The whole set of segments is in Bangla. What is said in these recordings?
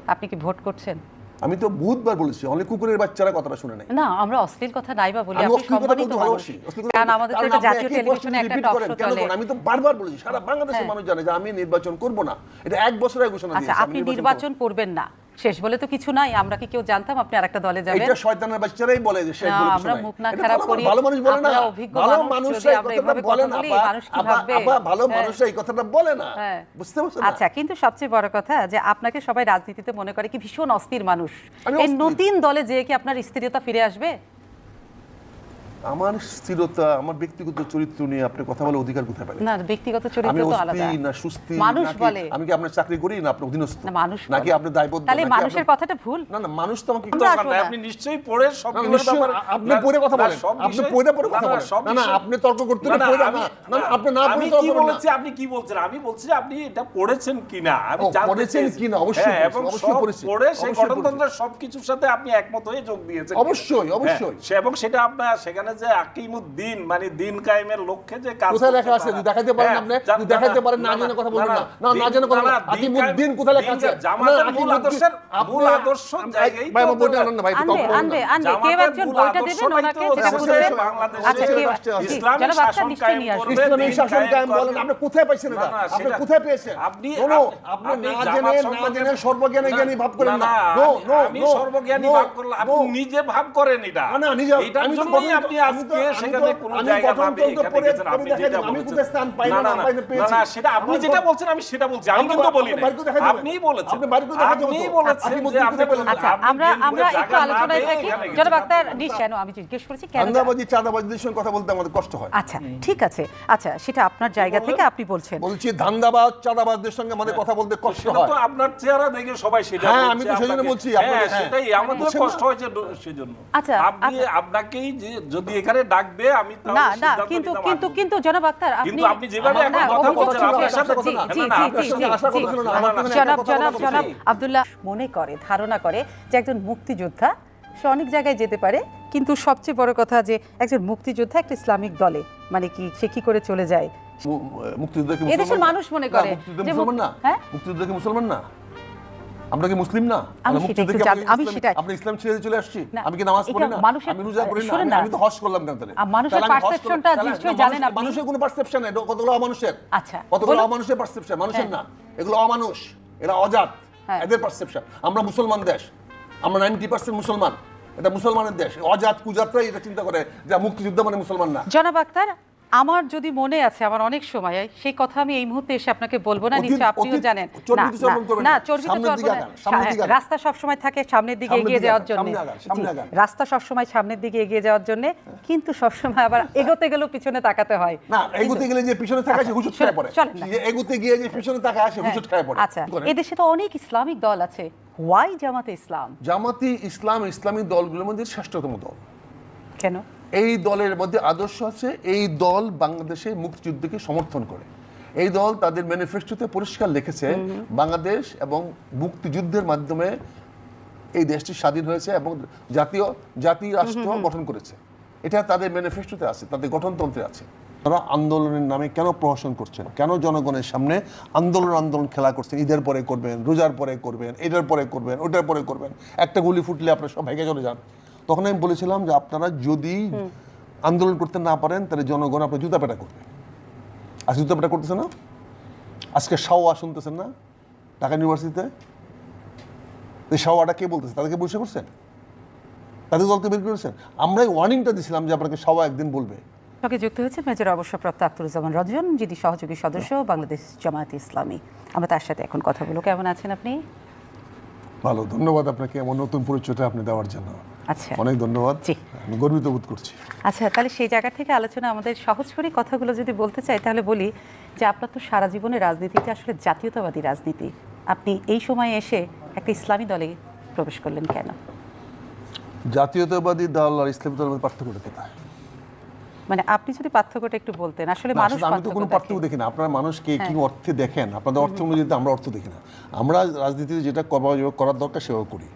আপনি কি ভোট করছেন? আমি তো বহুতবার বলেছি, অনেক কুকুরের বাচ্চারা কথাটা শুনে নাই। না, আমরা অশ্লীল কথা নাই বা বলি, আমি আপনি অশ্লীল কথা সম্মানিত বলতে মানুষ। ভালোবাসি। কারণ আমাদের তো এটা জাতীয় টেলিভিশনে একটা টক শো চলে। আমি তো বারবার বলেছি, সারা বাংলাদেশের মানুষ জানে যে আমি নির্বাচন করব না। এটা 1 বছর আগে ঘোষণা দিয়েছি। আচ্ছা, আপনি নির্বাচন করবেন না, শেষ বলে তো কিছু নাই। আমরা কি কেউ জানতাম আপনি আরেকটা দলে যাবেন? এটা শয়তানের বাচ্চারাই বলে যে শেষ বলে কিছু নাই। আমরা মুখ না খারাপ করি, ভালো মানুষ বলে না, আপনারা অভিজ্ঞ ভালো মানুষ, মানুষ যদি এই আমরা কথাটা এভাবে বলে কথা না। বলি, মানুষ কি ভাববে? ভালো মানুষ এই কথাটা বলে না, হ্যাঁ। বুঝতে পারছেন? আচ্ছা, কিন্তু সবচেয়ে বড় কথা যে আপনাকে সবাই রাজনীতিতে মনে করে কি ভীষণ অস্থির মানুষ। আমি এই অস্থির। নতুন দলে যেয়ে কি আপনার স্থিরতা ফিরে আসবে? আমার স্থিরতা, আমার ব্যক্তিগত চরিত্র নিয়ে আপনি কথা বলার অধিকার কোথায় পেলেন? না, ব্যক্তিগত আমি চরিত্র তো আলাদা। অস্থির না সুস্থির, মানুষ বলে। আমি কি আপনার চাকরি করি না আপনার অধীনস্থ? না, মানুষ নাকি বলে। আপনি দায়বদ্ধ? তাহলে নাকি মানুষের কথাটা ভুল। না না, মানুষ তো আমাকে আমরা আসবো না। আপনি নিশ্চয়ই পড়ে সব আপনি পড়ে কথা বলেন, আপনি পড়ে কথা বলেন। না না, আপনি তর্ক করতে না, পড়ে না না, আপনি না আমি পড়ে কি তর্ক করেন না। বলেছি, আপনি কি বলছেন? আমি বলছি যে আপনি এটা পড়েছেন কিনা আমি ও, জানতে পড়েছেন চেয়েছি। কিনা, অবশ্যই হ্যাঁ, পড়েছি, এবং অবশ্যই সব পড়েছি, পড়ে সেই অবশ্যই গঠনতন্ত্রের সবকিছুর সাথে আপনি একমত হয়ে যোগ দিয়েছেন। অবশ্যই, অবশ্যই। হ্যাঁ, এবং সেটা আপনার সেখানে যে আকিমুদ্দিন মানে দিন কায়েমের লক্ষ্যে যে কাজ কোথায় লেখা আছে? যদি দেখাইতে পারেন আপনি, যদি দেখাইতে পারেন, না জেনে কথা বলবেন না। না, না জেনে কথা বলবেন। আকিমুদ্দিন কোথায় লেখা আছে? জামাতের মূল আদর্শের মূল আদর্শ জায়গায় ভাই আমার বইটা আনেন না ভাই, আনবে আনবে আনবে, কেউ একজন বইটা দেবেন ওনাকে, যেটা বুঝবেন। আচ্ছা, কেউ ইসলামী জনাব আক্তার শাসন নিশ্চয়ই কায়েম নিয়ে আসবে। করবে, ইসলামী দিন শাসন কায়েম কায়েম বলেন, করবে। আপনি কোথায় পাইছেন এটা? না, না, আপনি সেটা- কোথায় পেয়েছেন? আপনি- নো নো, আপনি আপনি না জামাত জেনে সম্পর্কে- সর্বজ্ঞানী জ্ঞানী ভাব করেন না। না, নো নো, আমি সর্বজ্ঞানী ভাব করলাম, আপনি নিজে ভাব করেন এটা। না, নিজে এটার আমি তো জন্যই গঠন- আপনি আমি তো- আজকে আমি সেখানে তো- কোনো আমি জায়গা গঠনতন্ত্র ভাবে এখানে পড়ে- গেছেন, আপনি পড়ে যেটা দেখাইলাম, আমি বলেছেন। কোথায় স্থান পাই না, না, পাই না, পেয়েছি। না, সেটা আপনি আমার যেটা গঠন- বলছেন আমি সেটা বলছি, আমি আপনি কিন্তু বলি আপনি না। বাড়ি করে দেখাই দেবেন। আপনিই বলেছেন, আপনি বাড়ি করে দেখাই দেবেন আপনিই তো। বলেছেন আপনি যে বুদ্ধি আপনি কোথায় পেলেন? আচ্ছা, আপনি আমরা বিএনপির একটু জায়গা না আলোচনায় পেয়ে থাকি। এখানে গেছেন। জনাব আক্তার কেন আমি জিজ্ঞেস করেছি কেন? ধান্দাবাজি চাঁদাবাজিদের সঙ্গে কথা বলতে আমাদের কষ্ট হয়। আচ্ছা, ঠিক আছে। আচ্ছা, সেটা আপনার জায়গা থেকে আপনি বলছেন। বলছি ধান্দাবাজ চাঁদাবাজদের সঙ্গে আমাদের কথা বলতে কষ্ট সেটা হয়। তো আপনার চেহারা দেখে সবাই সেটা হ্যাঁ, বলছে আমি তো সেজন্য আপনাকে। বলছি, হ্যাঁ, আপনাকে, হ্যাঁ। সেটাই আমাদের বুঝছেন কষ্ট না? হয়েছে সেজন্য। আচ্ছা, আপনি আচ্ছা। আপনাকেই যে যদি এখানে ডাকবে আমি তাহলে না না, সিদ্ধান্ত কিন্তু নিতাম কিন্তু আগে। কিন্তু জনাব আক্তার কিন্তু আপনি যেভাবে না, এখন কথা অভিযোগ বলছেন, ছিল, আপনার সাথে জি, না, জি, না, জি, আপনার জি, সাথে জি, আশা জি। করছিল না, আমার জন্য জনাব একটা কথা জনাব বলা জনাব উচিত। আব্দুল্লাহ মনে করে, ধারণা করে যে একজন মুক্তিযোদ্ধা সে অনেক জায়গায় যেতে পারে, কিন্তু সবচেয়ে বড় কথা যে একজন মুক্তিযোদ্ধা একটা ইসলামিক দলে মানে কি সে কি করে চলে যায়? মুক্তিযুদ্ধ কি এদেশের মুসলমান? মানুষ মনে করে না, মুক্তিযুদ্ধ যে মুসলমান না? হ্যাঁ? মুক্তিযুদ্ধ কি মুসলমান না? আমরা কি মুসলিম না? আমি আমরা সেটা মুক্তিযুদ্ধ একটু কি জান- আমি ইসলাম- সেটা- আপনি ইসলাম ছেড়ে চলে আসছি? না, আমি কি নামাজ এটা পড়ি না? মানুষের- আমি রোজা করি না? শোনেন না। আমি তো হজ করলাম কেন তাহলে? মানুষের তাহলে আমি হজ করলাম- perceptionটা তাহলে- নিশ্চয়ই না, জানেন আপনি। মানুষের কোনো পারসেপশন নাই, কতগুলো অমানুষের। আচ্ছা, কতগুলো বলুন। অমানুষের পারসেপশন, মানুষের হ্যাঁ। না। এগুলো অমানুষ, এরা অজাত, হ্যাঁ। এদের পারসেপশন। আমরা মুসলমান দেশ, আমরা 90% মুসলমান, এটা মুসলমানের দেশ। অজাত কুজাতরাই এটা চিন্তা করে যে মুক্তিযুদ্ধ মানে মুসলমান না। জনাব আক্তার, আমার যদি মনে আছে, আমার অনেক সময় সেই কথা আমি এই মুহূর্তে এসে আপনাকে বলবো না, নিশ্চয় আপনিও জানেন। চর্বিত চর্বণ করবেন না, না, চর্বিত সামনের চর্বণ দিকে না। আগান, সামনের দিকে আগান। রাস্তা সবসময় থাকে সামনের দিকে সামনের এগিয়ে দিকে যাওয়ার আগান, জন্য। সামনে আগান, সামনে আগান। রাস্তা সবসময় সামনের দিকে এগিয়ে যাওয়ার জন্য, কিন্তু সবসময় আবার এগোতে গেলেও পিছনে তাকাতে হয়। না, এগুতে গেলে যে পিছনে থাকা সে হুজুট খায় পড়ে। চলেন না। যে এগুতে গিয়ে যে পিছনে থাকা সে হুজুট খায় পড়ে। আচ্ছা, কি করেন? এদেশে তো অনেক ইসলামিক দল আছে, ওয়াই জামাতে ইসলাম? জামাতি ইসলাম ইসলামিক দলগুলোর মধ্যে শ্রেষ্ঠতম দল। কেন? এই দলের মধ্যে আদর্শ আছে, এই দল বাংলাদেশে মুক্তিযুদ্ধকে সমর্থন করে। এই দল তাদের ম্যানিফেস্টোতে পরিষ্কার লিখেছে বাংলাদেশ এবং মুক্তিযুদ্ধের মাধ্যমে এই দেশটি স্বাধীন হয়েছে এবং জাতি রাষ্ট্র গঠন করেছে। এটা তাদের ম্যানিফেস্টোতে আছে, তাদের গঠনতন্ত্রে আছে। তারা আন্দোলনের নামে কেন প্রহসন করছেন? কেন জনগণের সামনে আন্দোলন খেলা করছেন? ঈদের পরে করবেন, রোজার পরে করবেন, এটার পরে করবেন, ওটার পরে করবেন, একটা গুলি ফুটলে আপনারা সব ভেঙে চলে যান। তখন আমি বলেছিলাম যে আপনারা যদি আন্দোলন করতে না পারেন তাহলে জনগণ আপনার জুতা পেটা করবে। আজকে জুতা পেটা করতেছে না? আজকে শাওয়া শুনতেছেন না ঢাকা ইউনিভার্সিটিতে? এই শাওয়াটা কে বলতেছে? তাদেরকে বসে করছেন, তাদের দলকে বের করেছেন। আমরাই ওয়ার্নিংটা দিয়েছিলাম যে আপনাকে শাওয়া একদিন বলবে। সঙ্গে যুক্ত হয়েছে মেজর অবসরপ্রাপ্ত আখতারুজ্জামান রজন, যিনি সহযোগী সদস্য বাংলাদেশ জামায়াতে ইসলামী। আমরা তার সাথে এখন কথা বলবো। কেমন আছেন আপনি? ভালো, ধন্যবাদ আপনাকে আমার নতুন পরিচয়টা আপনি দেওয়ার জন্য। আচ্ছা, অনেক ধন্যবাদ, জি। আমি গর্বিত বোধ করছি। আচ্ছা, তাহলে সেই জায়গা থেকে আলোচনা আমাদের সহজ করে কথাগুলো যদি বলতে চাই, তাহলে বলি যে আপনার তো সারা জীবনে রাজনীতিতে আসলে জাতীয়তাবাদী রাজনীতি, আপনি এই সময়ে এসে একটা ইসলামী দলে প্রবেশ করলেন কেন? জাতীয়তাবাদী দল আর ইসলামী দলের মধ্যে পার্থক্যটা কোথায়? মানে আপনি যদি পার্থক্যটা একটু বলতেন। আসলে না, মানুষ আসলে আমি তো কোনো পার্থক্য দেখি না। আপনারা মানুষকে কি অর্থে দেখেন, আপনাদের অর্থ অনুযায়ী আমরা অর্থ দেখি না। আমরা রাজনীতিতে যেটা করার দরকার সেটাও করি।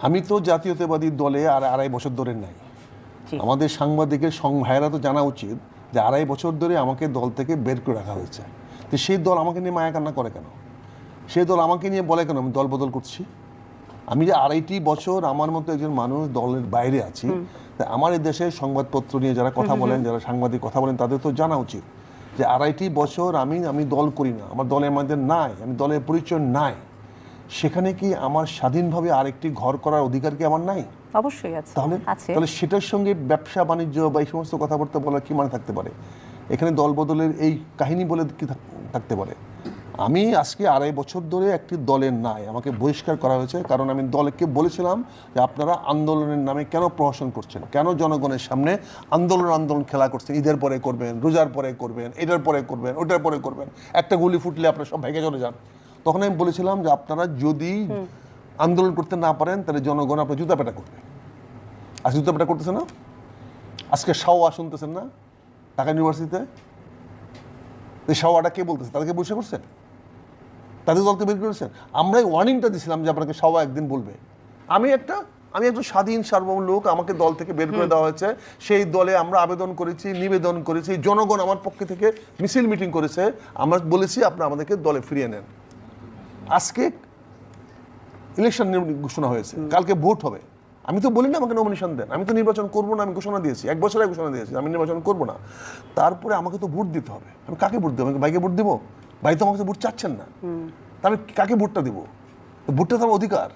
আমি তো জাতীয়তাবাদী দলে আর 2.5 বছর ধরে নাই। জি। আমাদের সাংবাদিকের ভাইয়েরা তো জানা উচিত যে 2.5 বছর ধরে আমাকে দল থেকে বের করে রাখা হয়েছে। তো সেই দল আমাকে নিয়ে মায়া কান্না করে কেন? সেই দল আমাকে নিয়ে বলে কেন আমি দল বদল করছি? আমি যে 2.5 বছর আমার মতো একজন মানুষ দলের বাইরে আছি, তাই আমার এই দেশে সংবাদপত্র নিয়ে যারা কথা বলেন, যারা সাংবাদিক কথা বলেন, তাদের তো জানা উচিত যে 2.5 বছর আমি দল করি না, আমার দলের মধ্যে নাই, আমি দলের পরিচয় নাই। সেখানে কি আমার স্বাধীনভাবে আরেকটি ঘর করার অধিকার কি আমার নাই? অবশ্যই আছে। তাহলে সেটার সঙ্গে ব্যবসা বাণিজ্য বা এই সমস্ত কথাবার্তা বলার কি মানে থাকতে পারে? এখানে দল বদলের এই কাহিনী বলে কি থাকতে পারে? আমি আজকে 2.5 বছর ধরে একটি দলের নাই, আমাকে বহিষ্কার করা হয়েছে, কারণ আমি দলকে বলেছিলাম যে আপনারা আন্দোলনের নামে কেন প্রহসন করছেন, কেন জনগণের সামনে আন্দোলন খেলা করছেন, ঈদের পরে করবেন, রোজার পরে করবেন, এটার পরে করবেন, ওটার পরে করবেন, একটা গুলি ফুটলে আপনারা সব ভেঙে চলে যান। তখন আমি বলেছিলাম যে আপনারা যদি আন্দোলন করতে না পারেন তাহলে জনগণ আপনার জুতা পেটা করবে। আর জুতা পেটা করতেছে না? আজকে শাওয়া শুনতেছেন না ঢাকা ইউনিভার্সিটিতে? এই শাওয়াটা কে বলতেছে? তাদেরকে বসে করছেন, তাদের দলকে বের করেছেন। আমরাই ওয়ার্নিংটা দিয়েছিলাম যে আপনাকে শাওয়া একদিন বলবে। আমি একজন স্বাধীন সার্বভৌম লোক, আমাকে দল থেকে বের করে দেওয়া হয়েছে। সেই দলে আমরা আবেদন করেছি, নিবেদন করেছি, জনগণ আমার পক্ষে থেকে মিছিল মিটিং করেছে, আমরা বলেছি আপনারা আমাদেরকে দলে ফিরিয়ে নেন। আজকে ইলেকশন ঘোষণা হয়েছে, কালকে ভোট হবে। আমি তো বলি না আমাকে নমিনেশন দেন, আমি তো নির্বাচন করবো না, আমি ঘোষণা দিয়েছি, 1 বছর আগে ঘোষণা দিয়েছি আমি নির্বাচন করবো না। তারপরে আমাকে তো ভোট দিতে হবে। আমি কাকে ভোট দেবো? আমি ভাইকে ভোট দেবো? ভাই তো আমাকে ভোট চাচ্ছেন না, তাহলে কাকে ভোটটা দেবো? ভোটটা তো আমার অধিকার,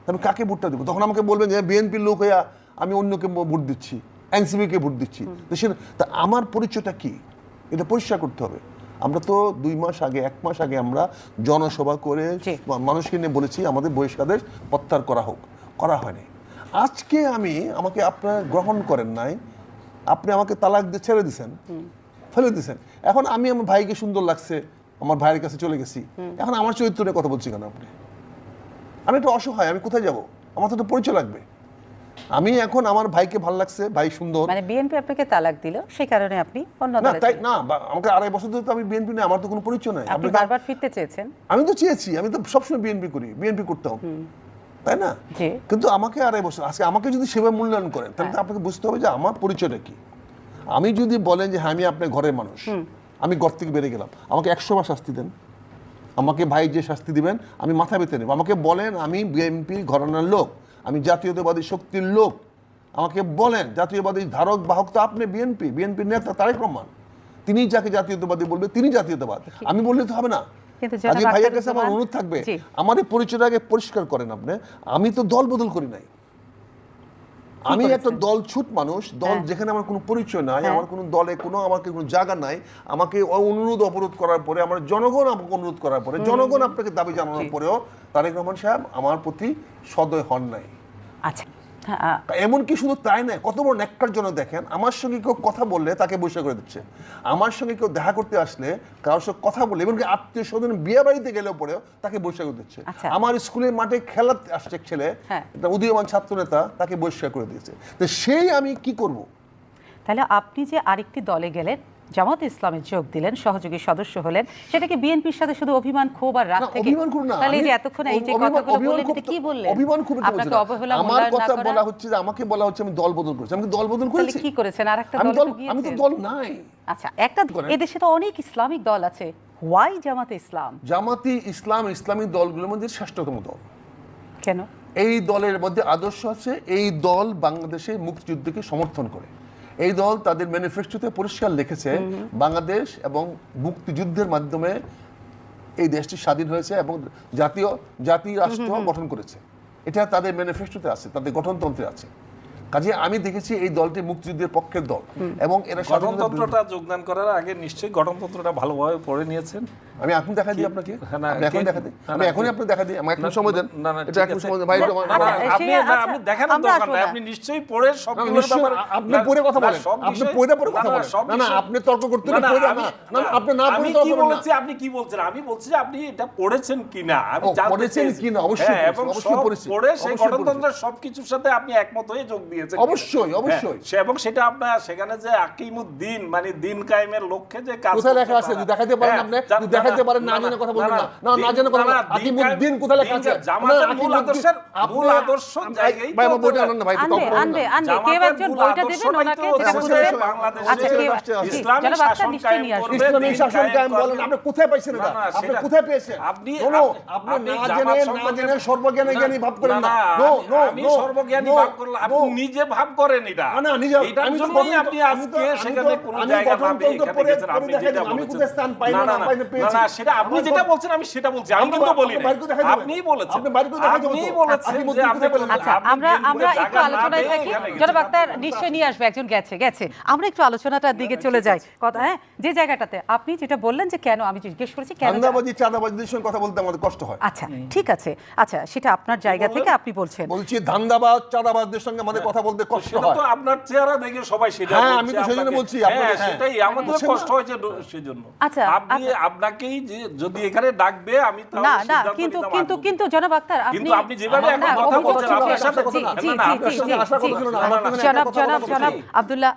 তাহলে কাকে ভোটটা দেবো? তখন আমাকে বলবেন যে বিএনপির লোক হইয়া আমি অন্যকে ভোট দিচ্ছি, এনসিপিকে ভোট দিচ্ছি। তা আমার পরিচয়টা কি, এটা পরিষ্কার করতে হবে। আমরা তো 2 মাস আগে 1 মাস আগে আমরা জনসভা করে মানুষকে নিয়ে বলেছি আমাদের বহিষ্কারদের প্রত্যাহার করা হোক, করা হয়নি। আজকে আমাকে আপনারা গ্রহণ করেন নাই, আপনি আমাকে তালাক দিয়ে ছেড়ে দিয়েছেন, ফেলে দিয়েছেন। এখন আমি আমার ভাইকে সুন্দর লাগছে, আমার ভাইয়ের কাছে চলে গেছি, এখন আমার চরিত্র নিয়ে কথা বলছি কেন আপনি? আমি একটু অসহায়, আমি কোথায় যাব? আমার তো একটা পরিচয় লাগবে। আমি এখন আমার ভাইকে ভালো লাগছে, ভাই সুন্দর, মানে বিএনপি আপনাকে তালাক দিল, সেই কারণে আপনি অন্য না দলে তাই না, আমাকে 2.5 বছর ধরে তো আমি বিএনপি নেই, আমার তো কোনো পরিচয় নাই। আপনি বারবার ফিরতে চেয়েছেন। আমি তো চেয়েছি, আমি তো সবসময় বিএনপি করতাম, তাই না? কিন্তু আমাকে 2.5 বছর, আজকে আমাকে যদি সেভাবে মূল্যায়ন করেন তাহলে তো আপনাকে বুঝতে হবে যে আমার পরিচয়টা কি। আমি যদি বলেন যে হ্যাঁ আমি আপনার ঘরের মানুষ, আমি ঘর থেকে বেরিয়ে গেলাম, আমাকে 100 বার শাস্তি দেন, আমাকে ভাই যে শাস্তি দিবেন আমি মাথা পেতে নেব। আমাকে বলেন আমি বিএনপি ঘরানার লোক, আমি জাতীয়তাবাদী শক্তির লোক, আমাকে বলেন জাতীয়বাদী ধারক বাহক তো আপনি, বিএনপির নেতা তারেক রহমান, তিনি যাকে জাতীয়তাবাদী বলবে তিনি জাতীয়তাবাদ, আমি বললে তো হবে না। আজকে ভাইয়ের কাছে আমার অনুরোধ থাকবে, আমার এই পরিচয়টা আগে পরিষ্কার করেন আপনি। আমি তো দল বদল করি নাই, আমি একটা দল ছুট মানুষ, দল যেখানে আমার কোনো পরিচয় নাই, আমার কোনো দলে আমাকে কোনো জায়গা নাই, আমাকে অনুরোধ অবরোধ করার পরে, আমার জনগণ আমাকে অনুরোধ করার পরে, জনগণ আপনাকে দাবি জানানোর পরেও তারেক রহমান সাহেব আমার প্রতি সদয় হন নাই। আচ্ছা, এমনকি শুধু তাই নয়, কত বড় নেককার জন্য দেখেন, আমার সঙ্গে কেউ কথা বললে তাকে বহিষ্কার করে দিচ্ছে, আমার সঙ্গে কেউ দেখা করতে আসলে কারোর সঙ্গে কথা বললে, এমনকি আত্মীয় স্বজন বিয়ে বাড়িতে গেলেও পরেও তাকে বহিষ্কার করে দিচ্ছে। আমার স্কুলের মাঠে খেলাতে আসছে ছেলে, একটা উদীয়মান ছাত্র নেতা, তাকে বহিষ্কার করে দিয়েছে। তো সেই আমি কি করব? তাহলে আপনি যে আরেকটি দলে গেলেন, জামাতে ইসলামে যোগ দিলেন, সহযোগী সদস্য হলেন, সেটাকে বিএনপির সাথে শুধু অভিমান ক্ষোভ আর রাগ থেকে? অভিমান করব না, তাহলে এই যে এতক্ষণ এই যে কথাগুলো বললেন এটা কি বললেন? অভিমান খুব আপনাকে অবহেলা আমার কথা বলা হচ্ছে যে আমাকে বলা হচ্ছে আমি দল বদল করেছি। আমি দল বদল করেছি? তাহলে কি করেছেন? আরেকটা দলে গিয়েছেন? আমি তো দল নাই। আচ্ছা, একটা এই দেশে তো অনেক ইসলামিক দল আছে, হোয়াই জামাতে ইসলাম? জামাতে ইসলাম ইসলামিক দলগুলোর মধ্যে শ্রেষ্ঠতম দল। কেন? এই দলের মধ্যে আদর্শ আছে, এই দল বাংলাদেশে মুক্তিযুদ্ধকে সমর্থন করে। এই দল তাদের ম্যানিফেস্টোতে পরিষ্কার লিখেছে বাংলাদেশ এবং মুক্তিযুদ্ধের মাধ্যমে এই দেশটি স্বাধীন হয়েছে এবং জাতি রাষ্ট্র গঠন করেছে। এটা তাদের ম্যানিফেস্টোতে আছে, তাদের গঠনতন্ত্রে আছে। কাজে আমি দেখেছি এই দলটি মুক্তিযুদ্ধের পক্ষের দল এবং এরা গঠনতন্ত্রটা যোগদান করার আগে নিশ্চয়ই গঠনতন্ত্রটা ভালোভাবে পড়ে নিয়েছেন। আমি এখন দেখা দিই আপনাকে, এখন দেখা দিই, আমি এখনই আপনাকে দেখা দিই, আমাকে একটু সময় দেন। এটা একটু সময় দেন ভাই, আপনি দেখানোর দরকার নাই, আপনি নিশ্চয়ই পড়ে সবগুলোর ব্যাপারে আপনি পড়ে কথা বলেন, আপনি পড়ে কথা বলেন। না না, আপনি তর্ক করতে না, পড়ে না, না আপনি না পড়ে তর্ক করেন না। আপনি কি বলছেন? আমি বলছি যে আপনি এটা পড়েছেন কিনা, আমি জানতে পড়েছেন চাইছি কিনা। অবশ্যই এবং অবশ্যই পড়েছি, পড়ে সেই গঠনতন্ত্রের সবকিছুর সাথে আপনি একমত হয়ে যোগ দিয়েছেন। দিয়েছেন। অবশ্যই, অবশ্যই। হ্যাঁ, এবং সেটা আপনার সেখানে যে আকিমুদ্দিন মানে দিন কায়েমের লক্ষ্যে যে কাজ কোথায় লেখা আছে? যদি দেখাতে পারেন আপনি, যদি দেখাতে পারেন, না জেনে কথা বলবেন না। না জেনে কথা বলবেন। আকিমুদ্দিন কোথায় লেখা আছে? জামাতের মূল আদর্শের মূল আদর্শ জায়গায় ভাই আমার বইটা আনেন না ভাই, একটু কম করুন না। আনবে কেউ একজন বইটা দেবেন ওনাকে, যেটা বলছেন। আচ্ছা, কেউ ইসলামী জনাব আক্তার শাসন নিশ্চয়ই কায়েম নিয়ে আসবে। করবে, ইসলামী দিন শাসন কায়েম কায়েম বলেন, করবে। আপনি কোথায় পাইছেন এটা? না, না, আপনি সেটা- কোথায় পেয়েছেন? আপনি নো, আপনি আপনি না জামাত জেনে সম্পর্কে- সর্বজ্ঞানী জ্ঞানী ভাব করেন না। না, নো নো আমি নো, সর্বজ্ঞানী নো, ভাব করলাম, আপনি নো। নিজে ভাব করেন এটা। না, না, নিজে- এটার আমি তো জন্যই গঠন- আপনি আমি তো- আজকে আমি তো- সেখানে কোনো আমি জায়গা গঠন পাবে তন্ত্র এখানে পড়ে- গেছেন, আপনি পড়ে যেটা দেখেন, আমি বলেছেন। কোথায় স্থান পাই না, না, না পাই না, না, পেয়েছি। না, সেটা আপনি আমার যেটা গঠন- বলছেন আমি সেটা বলছি, আমি আপনি কিন্তু বলি আপনি নাই। বাইরে দেখাই দেবেন। আপনিই বলেছেন, আপনি বাইরে দেখাই দেবেন তো। আপনিই বলেছেন আপনি যে বুদ্ধি আপনি কোথায় পেলেন? আচ্ছা, আপনি আমরা বিএনপির আমরা একটু জায়গা না আলোচনায় পেয়ে থাকি। এখানে গেছেন। জনাব আক্তার নিশ্চয়ই নিয়ে আসবে, একজন গেছে গেছে আমরা একটু আলোচনাটার দিকে চলে যাই। কথা, হ্যাঁ, যে জায়গাটাতে আপনি যেটা বললেন যে কেন, আমি জিজ্ঞেস করেছি কেন। ধান্দাবাজি চাঁদাবাজিদের সঙ্গে কথা বলতে আমাদের কষ্ট হয়। আচ্ছা, ঠিক আছে, আচ্ছা, সেটা আপনার জায়গা থেকে আপনি বলছেন। বলছি ধান্দাবাজ চাঁদাবাজদের সঙ্গে আমাদের কথা বলতে কষ্ট সেটা হয়। তো আপনার চেহারা দেখে সবাই সেটা হ্যাঁ, বলছে আমি তো সেজন্য আপনাকে। বলছি, হ্যাঁ, আপনাকে, হ্যাঁ। সেটাই আমাদের বুঝছেন কষ্ট না? হয়েছে সেজন্য। আচ্ছা, আপনি আচ্ছা। আপনাকেই যে যদি এখানে ডাকবে আমি তাহলে না না, সিদ্ধান্ত কিন্তু নিতাম কিন্তু আসবো। কিন্তু জনাব আক্তার কিন্তু আপনি যেভাবে না, এখন কথা অভিযোগ বলছেন, করছেন, আপনার সাথে জি, কথা জি, না, না, জি, আপনার জি, সাথে জি, আশা জি। করছিল না, আমার তো জনাব কথা জনাব বলতে জনাব বলছি। আব্দুল্লাহ,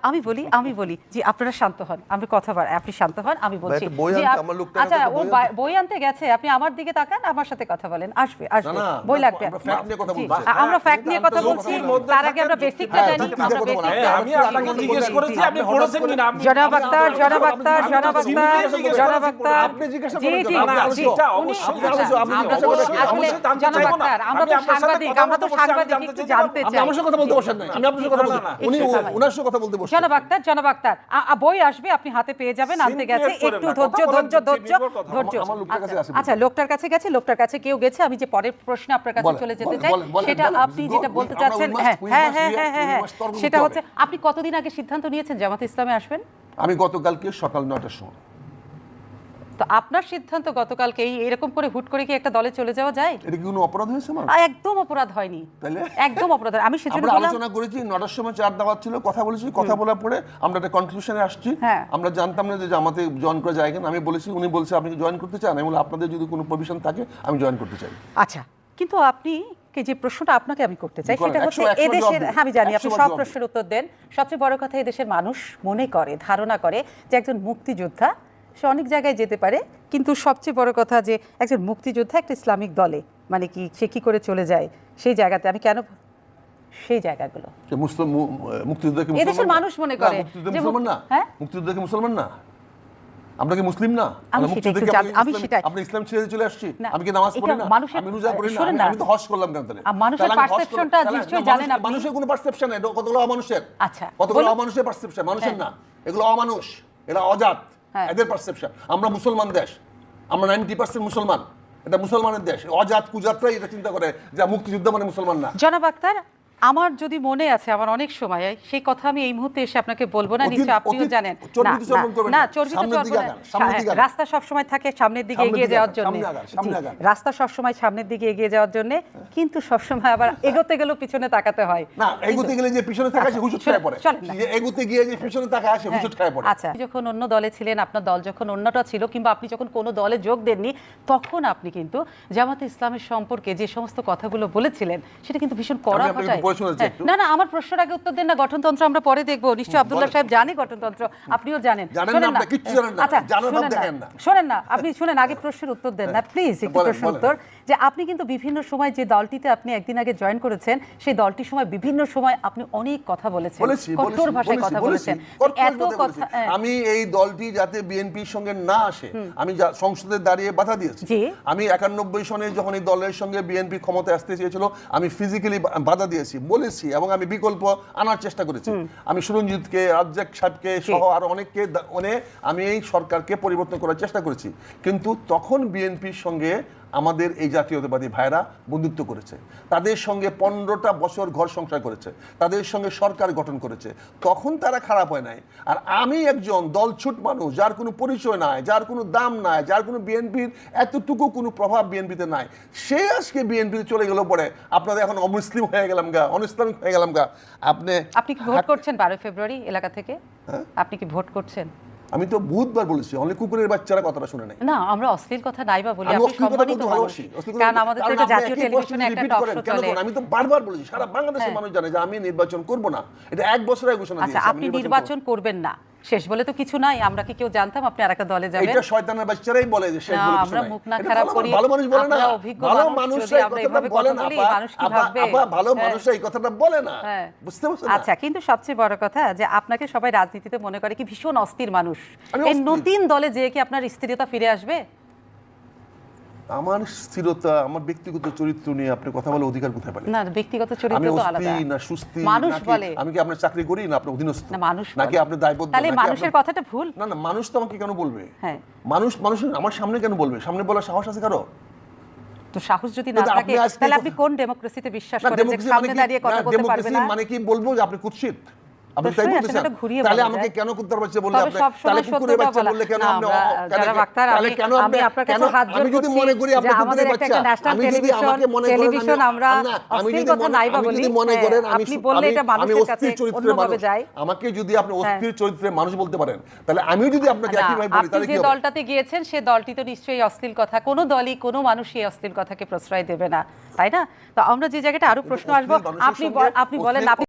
আমি বলি জি, আপনারা শান্ত হন, আমি কথা বল, আপনি শান্ত হন, আমি বলছি একটা বই যে আনতে, আমার লোকটার আচ্ছা, কাছে ও বই আনতে। বই আনতে গেছে, আপনি আমার দিকে তাকান, আমার সাথে কথা বলেন, আসবে আসবে, না, বই আমরা- লাগবে। আমরা fact নিয়ে কথা জি, বলছি। আমরা ফ্যাক্ট নিয়ে কথা আমরা বলছি, যুক্তির তার আগে আমরা বেসিকটা হ্যাঁ, জানি, যুক্তিতে আমরা কথা বলবো না। বেসিকটা আমি আপনাকে জিজ্ঞেস করেছি, আপনি পড়েছেন কিনা? আপনি- জনাব আক্তার জনাব আক্তার জনাব আক্তার জনাব আক্তার আপনি জিজ্ঞাসা জি করেন জি কেন? আপনি জি, আলোচনা- এটা উনি- অবশ্যই আচ্ছা, আলোচনা- আপনি আমরা জিজ্ঞাসা তো করেন কেন? আসলে অবশ্যই জানতে জনাব চাইবো না। আক্তার, আমরা আমি তো আপনার সাথে সাংবাদিক, কথা আমরা তো বলতে বসছি, আমি সাংবাদিক, জানতে একটু চাইবো। জানতে আপনি চাই। আমার সাথে কথা বলতে বসেন নাই, আমি আপনার সাথে কথা বলছি। না, না, উনি একটু থামাই। ওনার সাথে কথা বলতে বসছেন। জনাব আক্তার বই আসবে, আপনি হাতে পেয়ে যাবেন, আনতে গেছে, Simplify করেন একটু না, ধৈর্য কথা বলেন, ধৈর্য ধৈর্য নির্ভর কথা। ধৈর্য। আমার লোকটার কাছে আছে। আচ্ছা, লোকটার কাছে গেছে, লোকটার কাছে কেউ গেছে, আমি যে পরের প্রশ্ন আপনার কাছে বলেন, চলে যেতে বলেন, চাই, বলেন, বলেন, সেটা বলেন। আপনি যেটা বলতে আমরা চাচ্ছেন, we must- হ্যাঁ we হ্যাঁ must হ্যাঁ react, হ্যাঁ we হ্যাঁ, must তর্ক করতে সেটা হবে। হচ্ছে আপনি কতদিন আগে সিদ্ধান্ত নিয়েছেন জামাত ইসলামে আসবেন? আমি গতকালকে সকাল 9টার সময়। তো আপনার সিদ্ধান্ত গতকালকে এরকম করে হুট করে কি একটা দলে চলে যাওয়া যায়? এটা কি কোনো অপরাধ হয়েছে আমার? একদম অপরাধ হয়নি, তাহলে? একদম অপরাধ। আমি সেজন্য আমরা বললাম আলোচনা করেছি, 9টার সময় চার দাওয়াত ছিল, কথা বলেছি, কথা বলার পরে আমরা একটা কনক্লুশনে আসছি। হ্যাঁ। আমরা জানতাম না যে জামাতে জয়েন করা যায় কিনা। আমি বলেছি, উনি বলছে আপনি কি জয়েন করতে চান? আমি বললাম আপনাদের যদি কোনো প্রভিশন থাকে আমি জয়েন করতে চাই। আচ্ছা, কিন্তু আপনি যে প্রশ্নটা আপনাকে আমি করতে চাই করেন, সেটা হচ্ছে 100 এদেশের, জবাব দিন। হ্যাঁ আমি জানি আপনি 100 সব জবাব প্রশ্নের উত্তর দেন, সবচেয়ে বড় কথা এদেশের মানুষ মনে করে, ধারণা করে যে একজন মুক্তিযোদ্ধা সে অনেক জায়গায় যেতে পারে, কিন্তু সবচেয়ে বড় কথা যে একজন মুক্তিযোদ্ধা একটা ইসলামিক দলে মানে কি সে কি করে চলে যায় সেই জায়গাতে। আমি কেন সেই জায়গাগুলো যে মুসলিম মুক্তিযোদ্ধা কি এদেশের মুসলমান না? মানুষ মনে না, করে মুক্তিযোদ্ধা যে মুসলমান না? হ্যাঁ? মুক্তিযোদ্ধা কি মুসলমান না? আমরা কি মুসলিম না? আমি আমরা সেটা মুক্তিযোদ্ধা একটু কি জান- আমি ইসলাম- সেটাই- আপনি ইসলাম ছেড়ে চলে আসছি? না, আমি কি নামাজ পড়ি এটা না? মানুষের- আমি রোজা করি না? শোনেন না। আমি তো হজ করলাম কেন তাহলে? মানুষের তাহলে আমি হজ করলাম। perceptionটা তাহলে নিশ্চয়ই না, জানেন আপনি। মানুষের কোনো পারসেপশন নাই, এটা কতগুলো অমানুষের। আচ্ছা, কতগুলো বলুন। অমানুষের পারসেপশন, মানুষের হ্যাঁ। না। এগুলো অমানুষ, এরা অজাত, হ্যাঁ। এদের পারসেপশন। আমরা মুসলমান দেশ, আমরা 90% মুসলমান, এটা মুসলমানের দেশ। অজাত কুজাতরাই এটা চিন্তা করে যে মুক্তিযুদ্ধ মানে মুসলমান না। জনাব আক্তার, আমার যদি মনে আছে, আমার অনেক সময় সেই কথা আমি এই মুহূর্তে এসে আপনাকে বলবো না, অতীত- নিশ্চয় আপনিও অতীত জানেন। চর্বিত চর্বণ করবেন না না। চর্বিত সামনের দিকে চর্বণ, আগান, সামনের দিকে আগান। রাস্তা সব সময় থাকে সামনের দিকে সামনের এগিয়ে দিকে যাওয়ার আগান, জন্য, সামনে আগান, সামনে আগান। রাস্তা সব সময় সামনের দিকে এগিয়ে যাওয়ার জন্য, কিন্তু সব সময় আবার এগোতে গেলেও পিছনে তাকাতে হয়। না, এগুতে গেলে যে পিছনে থাকা সে হুজুট খায় পড়ে। চলেন না। যে এগুতে গিয়ে যে পিছনে থাকা সে হুজুট খায় পড়ে। আচ্ছা, আপনি যখন অন্য দলে ছিলেন, আপনার দল যখন অন্যটা ছিল, কিংবা আপনি যখন কোনো দলে যোগ দেননি, তখন আপনি কিন্তু জামাতে ইসলামের সম্পর্কে যে সমস্ত কথাগুলো বলেছিলেন সেটা কিন্তু ভীষণ কড়া আপনাকে ভাষায়। বলে শোনাচ্ছি একটু। না না, আমার প্রশ্নের আগে উত্তর দেন না। গঠনতন্ত্র আমরা পরে দেখবো, নিশ্চয়ই আব্দুল্লাহ সাহেব জানে গঠনতন্ত্র, আপনিও জানেন। জানেন না, শোনেন আপনি কিচ্ছু জানেন না। আচ্ছা, জানার ভাব শোনেন না, দেখেন না। শোনেন না, আপনি শুনেন, আগে প্রশ্নের উত্তর দেন না প্লিজ, একটু বলেন, প্রশ্নের বলেন। উত্তর। যে আপনি কিন্তু বিভিন্ন সময় যে দলটিতে আপনি একদিন আগে জয়েন করেছেন, সেই দলটির সময় বিভিন্ন সময় আপনি অনেক কথা বলেছেন, বলেছি, কঠোর ভাষায় কথা বলেছেন। এত কথা, আমি এই দলটি যাতে বিএনপির সঙ্গে না আসে, আমি সংসদে দাঁড়িয়ে বাধা দিয়েছি। জি। আমি 91 সনে যখন এই দলের সঙ্গে বিএনপি ক্ষমতায় আসতে চেয়েছিল, আমি ফিজিক্যালি বাধা দিয়েছি, বলেছি, এবং আমি বিকল্প আনার চেষ্টা করেছি। আমি সুরঞ্জিতকে, রাজ্জাক সাহেবকে সহ আরো অনেককে আমি এই সরকারকে পরিবর্তন করার চেষ্টা করেছি। কিন্তু তখন বিএনপির সঙ্গে আমাদের এই জাতীয়তাবাদী ভাইরা বন্ধুত্ব করেছে, তাদের সঙ্গে 15টা বছর ঘর সংসার করেছে, তাদের সঙ্গে সরকার গঠন করেছে, তখন তারা খারাপ হয় নাই। আর আমি একজন দলছুট মানুষ, যার কোনো পরিচয় নাই, যার কোনো দাম নাই, যার কোনো বিএনপির এতটুকু কোনো প্রভাব বিএনপিতে নাই, সে আজকে বিএনপিতে চলে গেল পরে আপনাদের এখন অমুসলিম হয়ে গেলাম গা, অনইসলামিক হয়ে গেলাম গা। আপনি কি ভোট করছেন 12 ফেব্রুয়ারি এলাকা থেকে? আপনি কি ভোট করছেন? আমি তো বহুতবার বলেছি, অনেক কুকুরের বাচ্চারা কথাটা শুনে নাই। না, আমরা অশ্লীল কথা নাই বা বলি, আমি আপনি অশ্লীল কথা সম্মানিত বলতে মানুষ। ভালোবাসি, অশ্লীল কথা কারণ বলতে- আমাদের তো কারণ এটা আপনি জাতীয় একই টেলিভিশনে প্রশ্ন একটা repeat টক করেন। শো কেন চলে। করেন? আমি তো বারবার বলেছি, সারা বাংলাদেশের মানুষ জানে যে আমি নির্বাচন করব না। এটা 1 বছর আগে ঘোষণা আচ্ছা, দিয়েছি, আমি আপনি নির্বাচন নির্বাচন করবেন না, শেষ বলে তো কিছু নাই। আমরা কি কেউ জানতাম আপনি আরেকটা দলে করব না। যাবেন? এটা শয়তানের বাচ্চারাই বলে যে শেষ না, বলে কিছু আমরা নাই। মুখ না এটা খারাপ ভালো- করি, ভালো মানুষ বলে না, আপনারা অভিজ্ঞ ভালো মানুষ, মানুষরা যদি এই আমরা কথাটা এভাবে বলে কথা না। বলি, আপা, মানুষ কি আপা, ভাববে? আপা, ভালো হ্যাঁ। মানুষরা এই কথাটা বলে না, হ্যাঁ। বুঝতে পারছেন না? আচ্ছা, কিন্তু সবচেয়ে বড় কথা যে আপনাকে সবাই রাজনীতিতে মনে করে কি ভীষণ অস্থির মানুষ। আমি এই অস্থির। নতুন দলে যে কি আপনার স্থিরতা ফিরে আসবে? আমার স্থিরতা, আমার ব্যক্তিগত চরিত্র নিয়ে আপনি কথা বলার অধিকার কোথায় পেলেন? না, ব্যক্তিগত আমি চরিত্র তো আলাদা। অস্থির না সুস্থি, মানুষ নাকি বলে। আমি কি আপনার চাকরি করি না আপনার অধীনস্থ, না, মানুষ নাকি বলে। আপনি দায়বদ্ধ, তাহলে নাকি মানুষের আপনার- কথাটা ভুল। না না, মানুষ তো আমাকে কেন বলবে? হ্যাঁ। মানুষ আমার সামনে কেন বলবে? সামনে বলার সাহস আছে কারো? তো সাহস যদি না কিন্তু থাকে আপনি আজকে তাহলে কথা- আপনি কোন ডেমোক্রেসিতে বিশ্বাস না, করেন যে ডেমোক্রেসি সামনে দাঁড়িয়ে কথা বলতে পারবে ডেমোক্রেসি না? মানে কি বলবো যে আপনি কুৎসিত? আপনি তাই প্রশ্নই আসে বলতেছেন? না, এটা ঘুরিয়ে তাহলে বলা আমাকে যায়। কেন কুত্তার বাচ্চা বললে তবে আপনি? সবসময় তাহলে কুকুরের সত্যটা বাচ্চা বলা। বললে কেন না, আপনি? আমরা যারা বাক্তার, তাহলে আমি- কেন আমি আপনার কাছে হাত জোর আমি যদি করছি মনে করি আপনি যে কুকুরের আমাদের একটা বাচ্চা, ন্যাশনাল আমি যদি আমাকে মনে করেন টেলিভিশন আমরা আমি অশ্লীল যদি কথা নাই বা আমি বলি, যদি মনে হ্যাঁ, করেন আপনি বললে এটা আমি মানুষের কাছে অস্থির চরিত্রের অন্যভাবে মানুষ, যায়। আমাকে যদি আপনি অস্থির চরিত্রের মানুষ বলতে পারেন, তাহলে আমিও যদি আপনাকে না, একই ভাবে বলি, আপনি তাহলে যে কি হবে? দলটাতে গিয়েছেন সে দলটি তো নিশ্চয়ই অশ্লীল কথা, কোনো দলই কোনো মানুষই এই অশ্লীল কথাকে প্রশ্রয় দেবে না, তাই না? তো আমরা যে জায়গাটা আরো প্রশ্ন আসবো, অশ্লীল মানুষের আপনি সঙ্গে আপনি বলেন, অশ্লীল আপনি